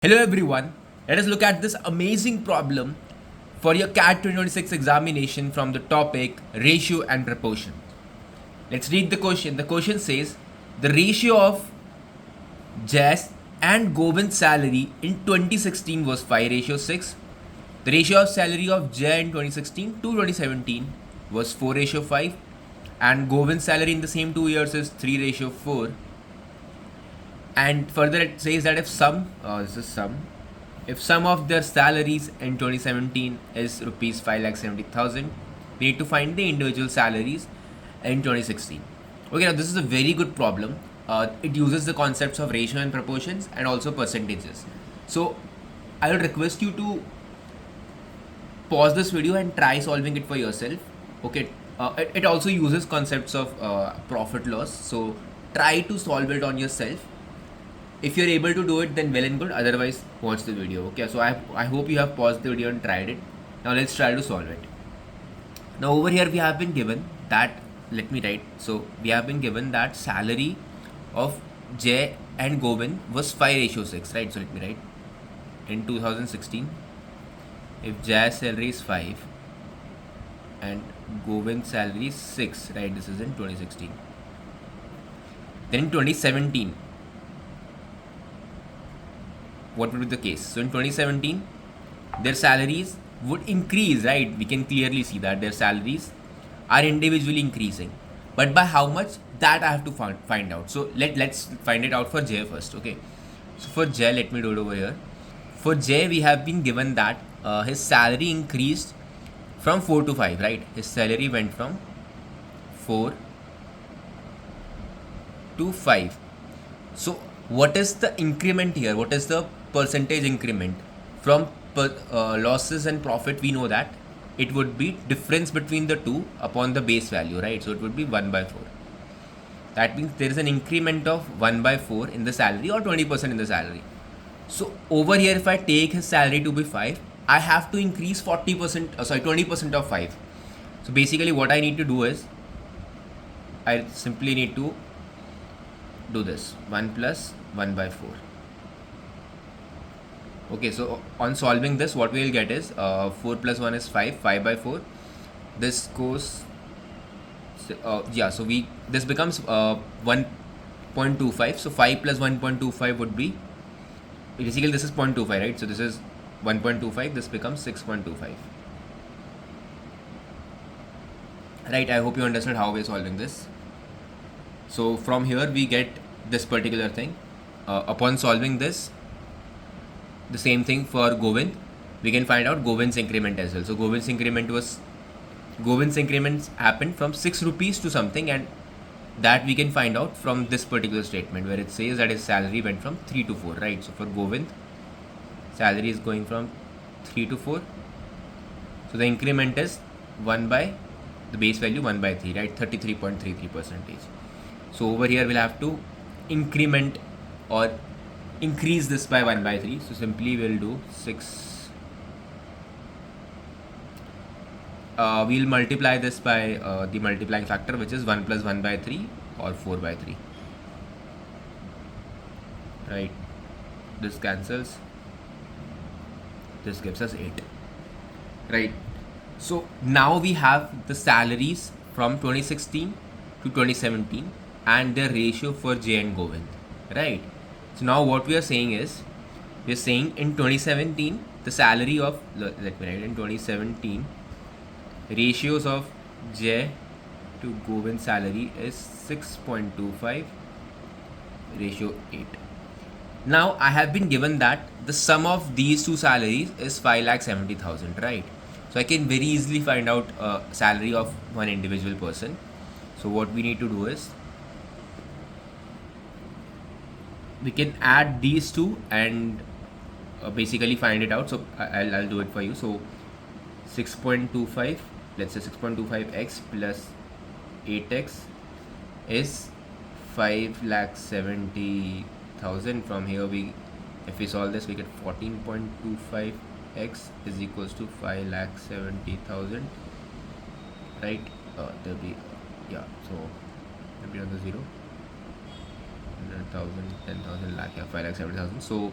Hello everyone, let us look at this amazing problem for your CAT 2026 examination from the topic ratio and proportion. Let's read the question. The question says the ratio of Jess and Govind's salary in 2016 was 5 ratio 6. The ratio of salary of Jay in 2016 to 2017 was 4 ratio 5, and Govind's salary in the same 2 years is 3 ratio 4. And further it says that if sum of their salaries in 2017 is rupees 5,70,000, we need to find the individual salaries in 2016. Okay, now this is a very good problem. It uses the concepts of ratio and proportions and also percentages. So I will request you to pause this video and try solving it for yourself. Okay, it also uses concepts of profit loss, so try to solve it on yourself. If you're able to do it, then well and good, otherwise watch the video. Okay, so I hope you have paused the video and tried it. Now let's try to solve it. Now over here we have been given that, let me write, so we have been given that salary of Jay and Govind was 5 ratio 6, right? So let me write in 2016, if Jay's salary is 5 and Govind's salary is 6, right? This is in 2016. Then in 2017, what would be the case? So in 2017, their salaries would increase, right? We can clearly see that their salaries are individually increasing. But by how much? That I have to find out. So let's find it out for Jay first, okay? So for Jay, let me do it over here. For Jay, we have been given that his salary increased from 4 to 5, right? His salary went from 4 to 5. So what is the increment here? What is the percentage increment? From losses and profit, we know that it would be difference between the two upon the base value, right? So it would be 1 by 4. That means there is an increment of 1 by 4 in the salary or 20% in the salary. So over here, if I take his salary to be 5, I have to increase 20% of 5. So basically what I need to do is, I simply need to do this 1 plus 1 by 4. Okay, so on solving this, what we will get is 4 plus 1 is 5, 5 by 4. This goes, so this becomes 1.25. So 5 plus 1.25 would be, basically this is 0.25, right? So this is 1.25, this becomes 6.25. Right, I hope you understood how we are solving this. So from here we get this particular thing. Upon solving this, the same thing for Govind, we can find out Govind's increment as well. So Govind's increments happened from 6 rupees to something, and that we can find out from this particular statement where it says that his salary went from 3 to 4, right? So for Govind, salary is going from 3 to 4. So the increment is 1 by the base value 1 by 3, right? 33.33%. So over here we'll have to increment or increase this by 1 by 3. So simply we'll do 6. We'll multiply this by the multiplying factor, which is 1 plus 1 by 3 or 4 by 3. Right? This cancels. This gives us 8. Right? So now we have the salaries from 2016 to 2017 and their ratio for Jay and Govind. Right? So now what we are saying is, we are saying in 2017, the salary of, let me write, in 2017, ratios of Jay to Govind's salary is 6.25 ratio 8. Now I have been given that the sum of these two salaries is 5,70,000, right? So I can very easily find out salary of one individual person. So what we need to do is, we can add these two and basically find it out. So I'll do it for you. So 6.25, let's say 6.25x plus 8x is 5,70,000. From here if we solve this, we get 14.25x is equals to 5,70,000, right? There'll be, so there'll be another 0, 100,000, 10,000, lakh, 5,70,000. So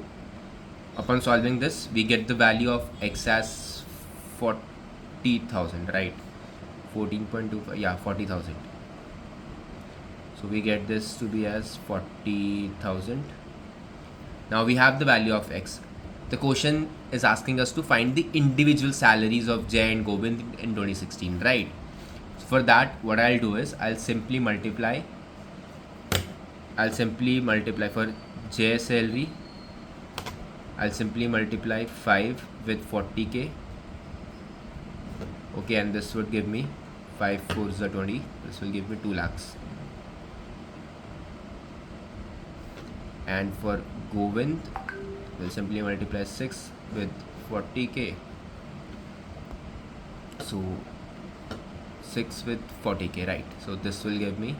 Upon solving this, we get the value of x as 40,000, right? 14.25, yeah, 40,000. So we get this to be as 40,000. Now we have the value of x. The question is asking us to find the individual salaries of Jay and Govind in 2016, right? So for that, what I'll do is I'll simply multiply for Jay's salary. I'll simply multiply 5 with 40k. Okay, and this would give me 5 4s are 20. This will give me 2 lakhs. And for Govind, we'll simply multiply 6 with 40k. So 6 with 40k, right? So this will give me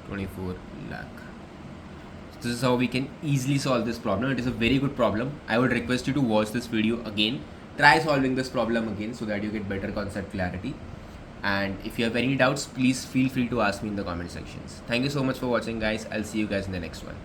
24 lakh. So this is how we can easily solve this problem. It is a very good problem. I would request you to watch this video again. Try solving this problem again so that you get better concept clarity. And if you have any doubts, please feel free to ask me in the comment sections. Thank you so much for watching, guys. I'll see you guys in the next one.